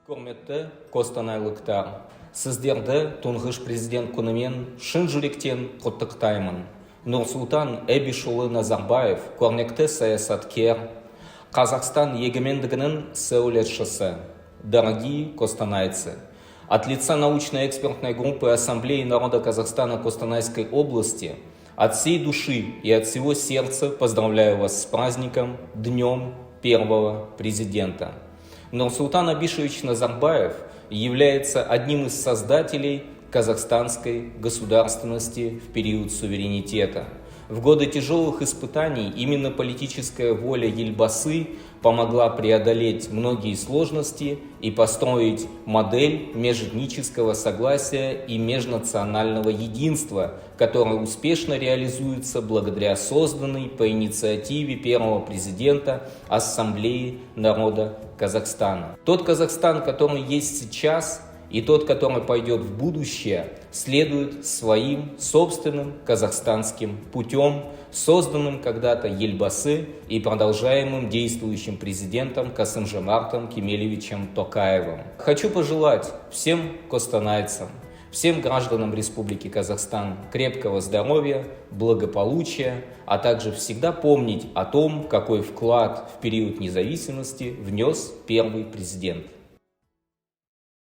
Құрметті қостанайлықтар, сіздерді тұңғыш президент күнімен шын жүректен құттықтаймын. Нұрсұлтан Әбішұлы Назарбаев, көрнекті саясаткер, Қазақстан егемендігінің сәулетшісі. Дорогие костанайцы, от лица научно-экспертной группы Ассамблеи народа Казахстана Костанайской области от всей души и от всего сердца поздравляю вас с праздником, Днем Первого Президента. Нурсултан Абишевич Назарбаев является одним из создателей казахстанской государственности в период суверенитета. В годы тяжелых испытаний именно политическая воля Елбасы помогла преодолеть многие сложности и построить модель межэтнического согласия и межнационального единства, которая успешно реализуется благодаря созданной по инициативе первого президента Ассамблеи народа Казахстана. Тот Казахстан, который есть сейчас, и тот, который пойдет в будущее, следует своим собственным казахстанским путем, созданным когда-то Елбасы и продолжаемым действующим президентом Касым-Жомартом Кемелевичем Токаевым. Хочу пожелать всем костанайцам, всем гражданам Республики Казахстан крепкого здоровья, благополучия, а также всегда помнить о том, какой вклад в период независимости внес первый президент.